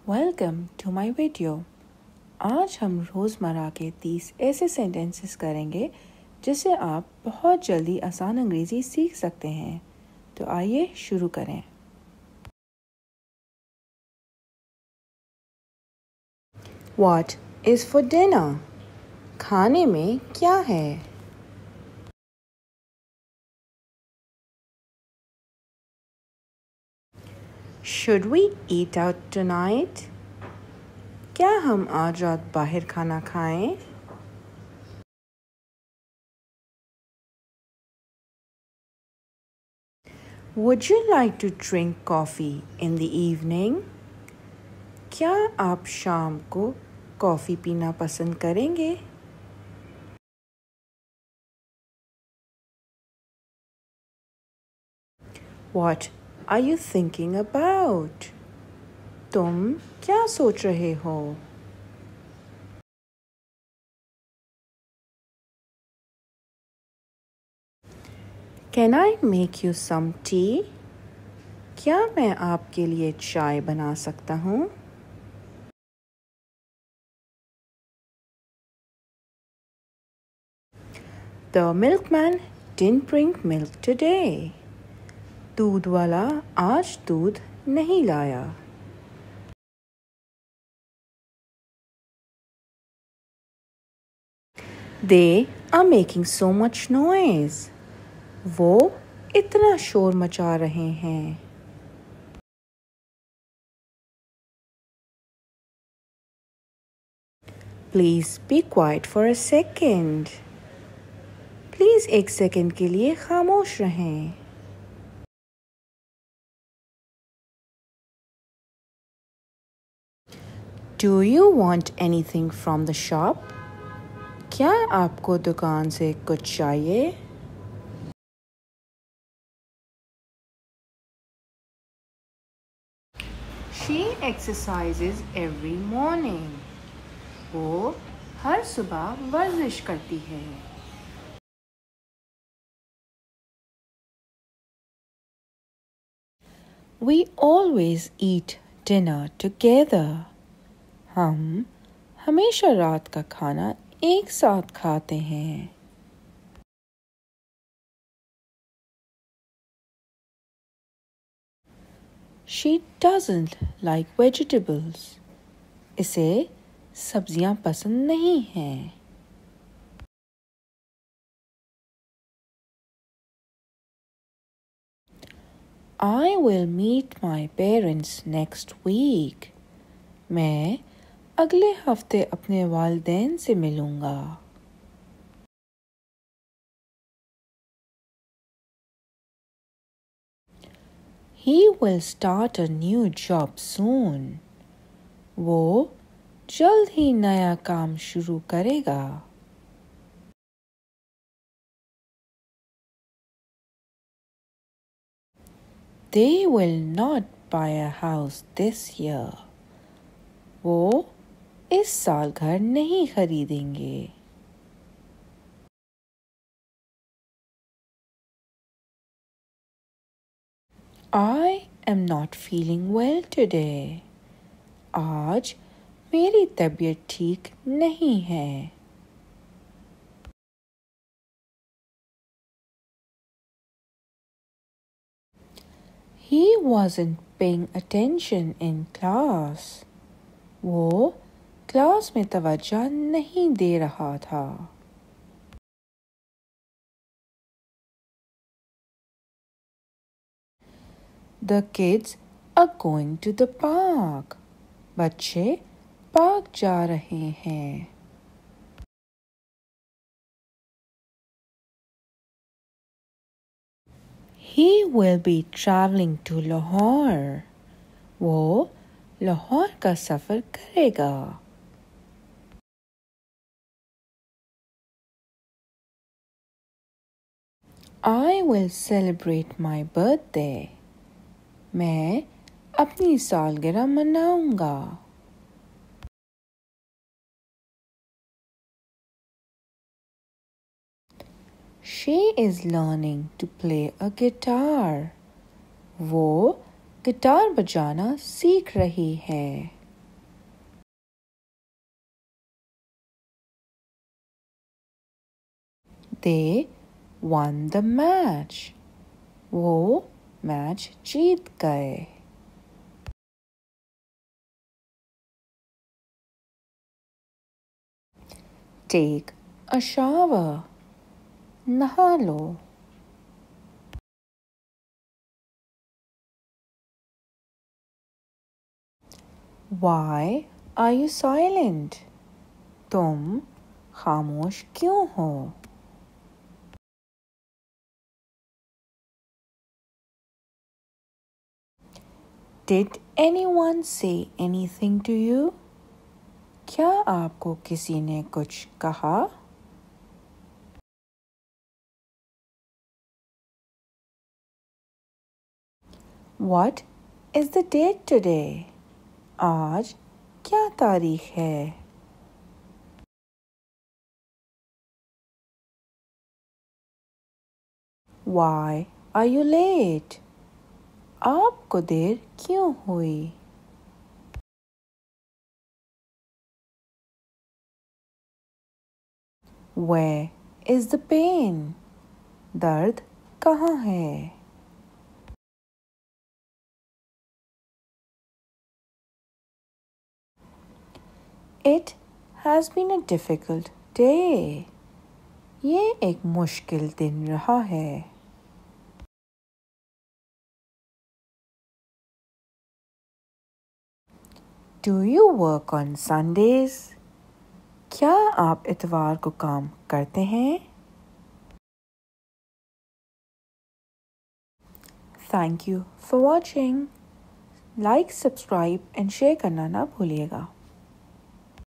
Welcome to my video. आज हम रोज़मर्रा के 30 ऐसे सेंटेंसेस करेंगे जिससे आप बहुत जल्दी आसान अंग्रेज़ी सीख सकते हैं। तो आइए शुरू करें। What is for dinner? खाने में क्या है? Should we eat out tonight? क्या हम आज रात बाहर खाना खाएं? Would you like to drink coffee in the evening? क्या आप शाम को कॉफ़ी पीना पसंद करेंगे? What are you thinking about? तुम क्या सोच रहे हो? Can I make you some tea? क्या मैं आपके लिए चाय बना सकता हूँ? The milkman didn't bring milk today. दूध वाला आज दूध नहीं लाया। They are making so much noise. वो इतना शोर मचा रहे हैं। Please be quiet for a second. Please एक सेकंड के लिए खामोश रहें। Do you want anything from the shop? क्या आपको दुकान से कुछ चाहिए? She exercises every morning. वो हर सुबह वर्जिश करती है। We always eat dinner together. हम हमेशा रात का खाना एक साथ खाते हैं। She doesn't like vegetables. इसे सब्जियां पसंद नहीं हैं। I will meet my parents next week. मैं अगले हफ्ते अपने वालिदैन से मिलूँगा। He will start a new job soon. वो जल्द ही नया काम शुरू करेगा। They will not buy a house this year. वो इस साल घर नहीं खरीदेंगे। I am not feeling well today. आज मेरी तबीयत ठीक नहीं है। He wasn't paying attention in class. वो क्लास में तवज्जो नहीं दे रहा था। The kids are going to the park. बच्चे पार्क जा रहे हैं। He will be traveling to Lahore. वो लाहौर का सफ़र करेगा। I will celebrate my birthday. मैं अपनी सालगिरह मनाऊंगा। She is learning to play a guitar. वो गिटार बजाना सीख रही है। They won the match. वो मैच जीत गए. Take a shower. नहा लो. Why are you silent? तुम खामोश क्यों हो? Did anyone say anything to you? क्या आपको किसी ने कुछ कहा? What is the date today? आज क्या तारीख है? Why are you late? आपको देर क्यों हुई? Where is the pain? दर्द कहाँ है? It has been a difficult day. ये एक मुश्किल दिन रहा है. Do you work on Sundays? क्या आप इतवार को काम करते हैं? Thank you for watching. Like, subscribe and share करना ना भूलिएगा.